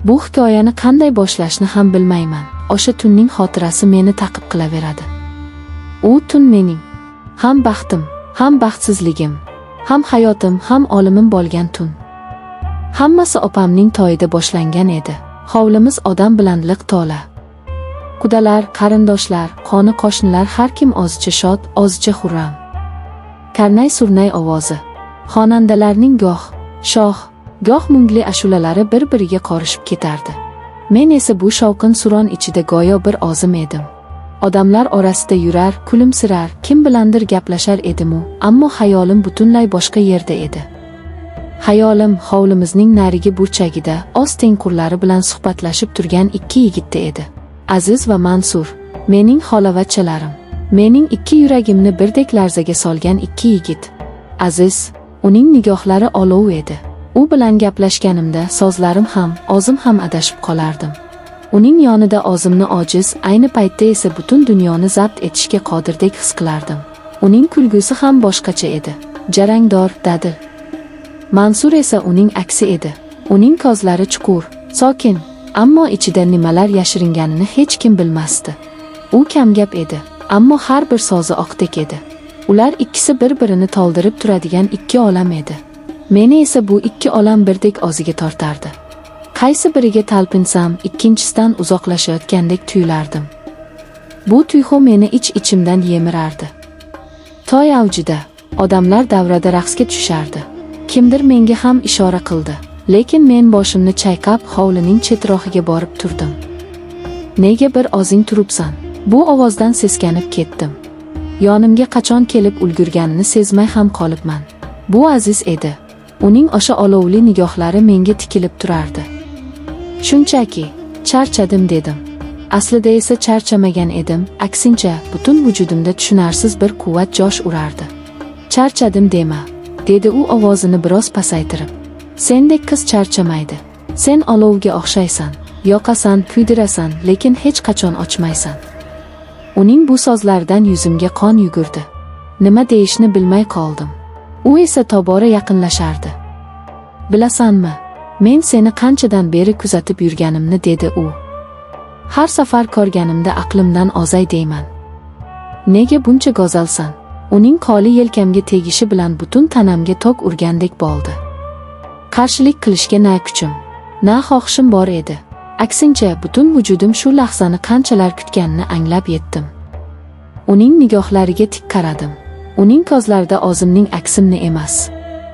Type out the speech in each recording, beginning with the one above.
Bu hikoyani qanday boshlashni ham bilmayman. O'sha tunning xotirasi meni ta'qib qilaveradi. U tun mening ham baxtim, ham baxtsizligim, ham hayotim, ham o'limim bo'lgan tun. Hammasi opamning to'yida boshlangan edi. Hovlimiz odam bilan liq to'la. Qudalar, qarindoshlar, qoni qo'shnilar har kim ozcha shod, ozcha xurram. Karnay-surnay ovozi, xonandalarning goh shoh, goh mungli ashulalari bir-biriga qorishib ketardi. Men esa bu shovqin-suron ichida go'yo bir ozim edim. Odamlar orasida yurar, kulimsirar, kim bilandir gaplashar edim-u, ammo xayolim butunlay boshqa yerda edi. Xayolim hovlimizning narigi burchagida o'z tengqurlari bilan suhbatlashib turgan ikki yigitda edi. Aziz va Mansur, mening xolavachchalarim, mening ikki yuragimni birdek larzaga solgan ikki yigit. Aziz, uning nigohlari olov edi. U bilan gaplashganimda so'zlarim ham, o'zim ham adashib qolardim. Uning yonida o'zimni ojiz, ayni paytda esa butun dunyoni zabt etishga qodirdek his qilardim. Uning kulgusi ham boshqacha edi, jarangdor, dadil. Mansur esa uning aksi edi. Uning ko'zlari chuqur, sokin, ammo ichida nimalar yashiringanini hech kim bilmasdi. U kamgap edi, ammo har bir so'zi oqdek edi. Ular ikkisi bir-birini to'ldirib turadigan ikki olam edi. Meni esa bu ikki olam birdek o'ziga tortardi. Qaysi biriga talpinsam, ikkinchisidan uzoqlashayotgandek tuyulardim. Bu tuyg'u meni ich-ichimdan yemirardi. To'y avjida, odamlar davrada raqsga tushardi. Kimdir menga ham ishora qildi, lekin men boshimni chayqab hovlining chetroqiga borib turdim. Nega bir ozing turibsan? Bu ovozdan seskanib ketdim. Yonimga qachon kelib ulgurganini sezmay ham qolibman. Bu Aziz edi. Uning o'sha olovli nigohlari menga tikilib turardi. Shunchaki, charchadim dedim. Aslida esa charchamagan edim, aksincha, butun vujudimda tushunarsiz bir quvvat josh urardi. Charchadim dema, dedi u ovozini biroz pasaytirib. Sendek qiz charchamaydi. Sen olovga o'xshaysan, yoqasan, kuydirasan, lekin hech qachon ochmaysan. Uning bu so'zlaridan yuzimga qon yugurdi. Nima deyishni bilmay qoldim. U esa tobora yaqinlashardi. Bilasanmi, men seni qanchadan beri kuzatib yurganimni, dedi u. Har safar ko'rganimda aqlimdan ozay deyman. Nega buncha go'zalsan? Uning qo'li yelkamga tegishi bilan butun tanamga tok urgandek bo'ldi. Qarshilik qilishga na kuchim, na xohishim bor edi. Aksincha, butun vujudim shu lahzani qanchalar kutganini anglab yetdim. Uning nigohlariga tik qaradim. Uning ko'zlarida o'zimning aksimni emas,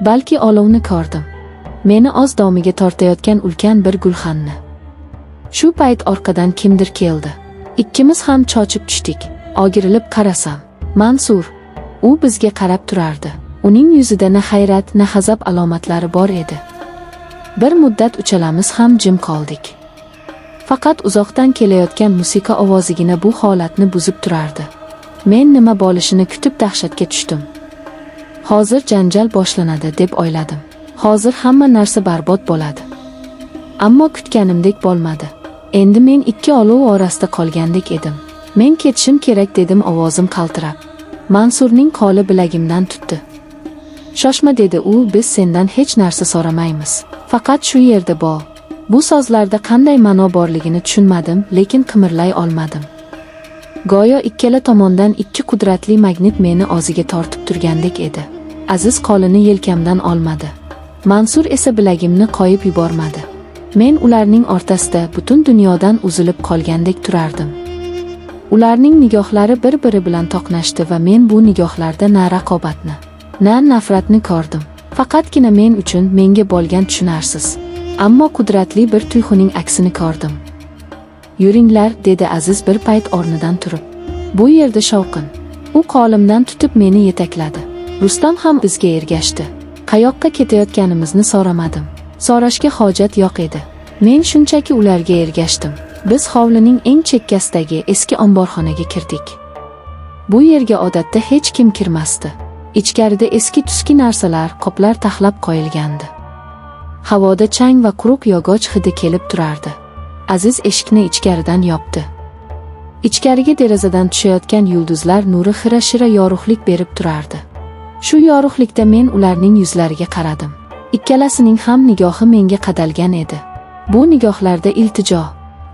balki olovni ko'rdim. Meni o'z domiga tortayotgan ulkan bir gulxanni. Shu payt orqadan kimdir keldi. Ikkimiz ham chochib tushdik. O'girilib qarasam, Mansur. U bizga qarab turardi. Uning yuzida na hayrat, na g'azab alomatlari bor edi. Bir muddat uchalamiz ham jim qoldik. Faqat uzoqdan kelayotgan musiqa ovozigina bu holatni buzib turardi. Men nima bo'lishini kutib dahshatga tushdim. Hozir janjal boshlanadi deb o'yladim. Hozir hamma narsa barbod bo'ladi. Ammo kutganimdek bo'lmadi. Endi men ikki olov orasida qolgandek edim. Men ketishim kerak dedim ovozim qaltirab. Mansurning qo'li bilagimdan tutdi. Shoshma, dedi u, biz sendan hech narsa so'ramaymiz. Faqat shu yerda bo'l. Bu so'zlarda qanday ma'no borligini tushunmadim, lekin qimirlay olmadim. Go'yo ikkala tomondan ikki qudratli magnit meni o'ziga tortib turgandek edi. Aziz qo'lini yelkamdan olmadi. Mansur esa bilagimni qo'yib yubormadi. Men ularning o'rtasida butun dunyodan uzilib qolgandek turardim. Ularning nigohlari bir-biri bilan to'qnashdi va men bu nigohlarda na raqobatni, na nafratni ko'rdim. Faqatgina men uchun menga bo'lgan tushunarsiz, ammo qudratli bir tuyg'uning aksini ko'rdim. Yuringlar, dedi Aziz bir payt o'rnidan turib. Bu yerda shovqin. U qo'limdan tutib meni yetakladi. Rustam ham bizga ergashdi. Qayoqqa ketayotganimizni so'ramadim. So'rashga hojat yo'q edi. Men shunchaki ularga ergashdim. Biz hovlining eng chekkasidagi eski omborxonaga kirdik. Bu yerga odatda hech kim kirmasdi. Ichkarida eski-tuski narsalar, qoplar taxlab qo'yilgandi. Havoda chang va quruq yog'och hidi kelib turardi. Aziz eshikni ichkaridan yopdi. Ichkariga derazadan tushayotgan yulduzlar nuri xira-shira yorug'lik berib turardi. Shu yorug'likda men ularning yuzlariga qaradim. Ikkalasining ham nigohi menga qadalgan edi. Bu nigohlarda iltijo,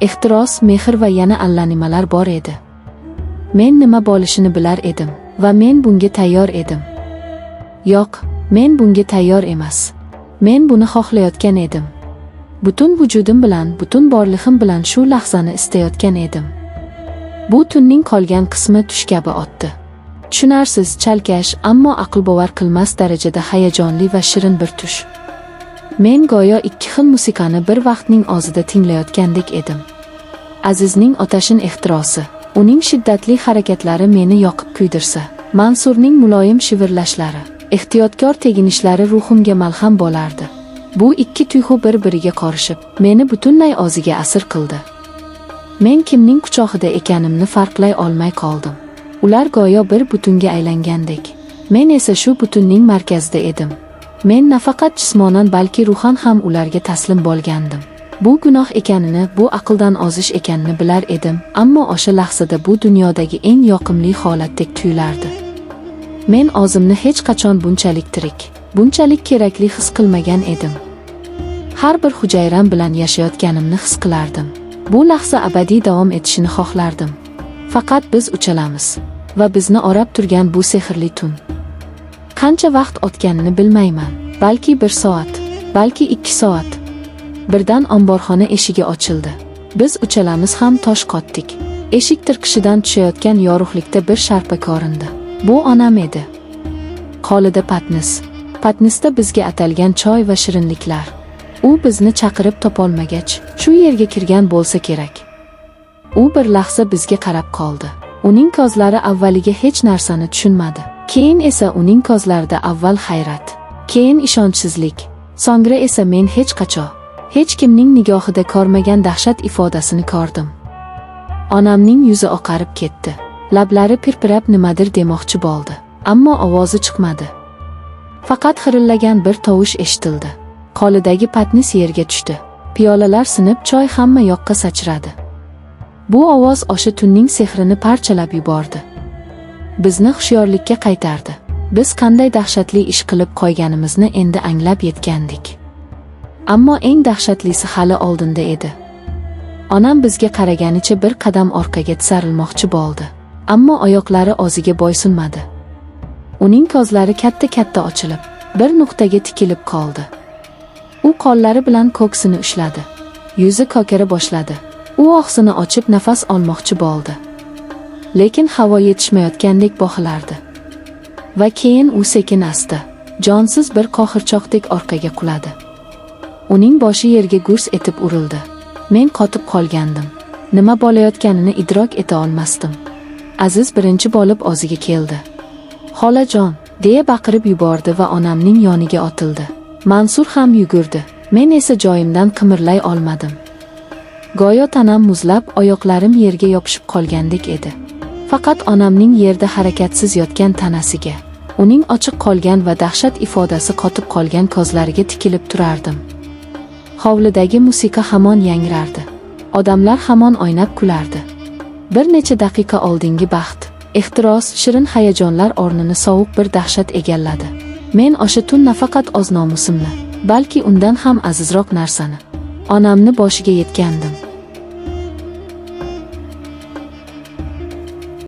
ehtiros, mehr va yana allanimalar bor edi. Men nima bo'lishini bilar edim va men bunga tayyor edim. Yo'q, men bunga tayyor emas. Men buni xohlayotgan edim. Butun vujudim bilan, butun borlig'im bilan shu lahzani istayotgan edim. Bu tunning qolgan qismi tush kabi o'tdi. Tushunarsiz, chalkash, ammo aql bovar qilmas darajada hayajonli va shirin bir tush. Men go'yo ikki xil musiqani bir vaqtning o'zida tinglayotgandek edim. Azizning otashin ehtirosi, uning shiddatli harakatlari meni yoqib kuydirsa, Mansurning muloyim shivirlashlari, ehtiyotkor teginishlari ruhimga malham bo'lardi. Bu ikki tuyg'u bir-biriga qorishib, meni butunlay o'ziga asir qildi. Men kimning quchog'ida ekanimni farqlay olmay qoldim. Ular go'yo bir butunga aylangandek. Men esa shu butunning markazida edim. Men nafaqat jismonan, balki ruhan ham ularga taslim bo'lgandim. Bu gunoh ekanini, bu aqldan ozish ekanini bilar edim, ammo o'sha lahzada bu dunyodagi eng yoqimli holatdek tuyulardi. Men o'zimni hech qachon bunchalik tirik, bunchalik kerakli his qilmagan edim. Har bir hujayram bilan yashayotganimni his qilardim. Bu lahza abadiy davom etishini xohlardim. Faqat biz uchalamiz va bizni orab turgan bu sehrli tun. Qancha vaqt o'tganini bilmayman. Balki 1 soat, balki 2 soat. Birdan omborxona eshigi ochildi. Biz uchalamiz ham tosh qotdik. Eshik tirqishidan tushayotgan yorug'likda bir sharpa ko'rindi. Bu onam edi. Qo'lida patnis. Patnisda bizga atalgan choy va shirinliklar. U bizni chaqirib topolmagach, shu yerga kirgan bo'lsa kerak. U bir lahza bizga qarab qoldi. Uning ko'zlari avvaliga hech narsani tushunmadi. Keyin esa uning ko'zlarida avval hayrat, keyin ishonchsizlik, so'ngra esa men hech qachon, hech kimning nigohida ko'rmagan dahshat ifodasini ko'rdim. Onamning yuzi oqarib ketdi. Lablari pirpirab nimadir demoqchi bo'ldi, ammo ovozi chiqmadi. Faqat xirillagan bir tovush eshitildi. Qo'lidagi patnis yerga tushdi. Piyolalar sinib, choy hamma yoqqa sachradi. Bu ovoz o'sha tunning sehrini parchalab yubordi. Bizni hushyorlikka qaytardi. Biz qanday dahshatli ish qilib qo'yganimizni endi anglab yetgandik. Ammo eng dahshatlisi hali oldinda edi. Onam bizga qaraganicha bir qadam orqaga tisarilmoqchi bo'ldi, ammo oyoqlari o'ziga bo'ysunmadi. Uning ko'zlari katta-katta ochilib, bir nuqtaga tikilib qoldi. U qo'llari bilan ko'ksini ushladi. Yuzi ko'kara boshladi. U og'zini ochib nafas olmoqchi bo'ldi. Lekin havo yetishmayotgandek boqilardi. Va keyin u sekin-asta, jonsiz bir qohirchoqdek orqaga quladi. Uning boshi yerga gurs etib urildi. Men qotib qolgandim. Nima bo'layotganini idrok eta olmasdim. Aziz birinchi bo'lib o'ziga keldi. "Xolajon!" deya baqirib yubordi va onamning yoniga otildi. Mansur ham yugurdi. Men esa joyimdan qimirlay olmadim. Go'yo tanam muzlab, oyoqlarim yerga yopishib qolgandek edi. Faqat onamning yerda harakatsiz yotgan tanasiga, uning ochiq qolgan va dahshat ifodasi qotib qolgan ko'zlariga tikilib turardim. Hovlidagi musiqa hamon yangrardi. Odamlar hamon o'ynab kulardi. Bir necha daqiqa oldingi baxt, ehtiros, shirin hayajonlar o'rnini sovuq bir dahshat egalladi. Men o'sha tun nafaqat o'z nomusimni, balki undan ham azizroq narsani, onamni boshiga yetgandim.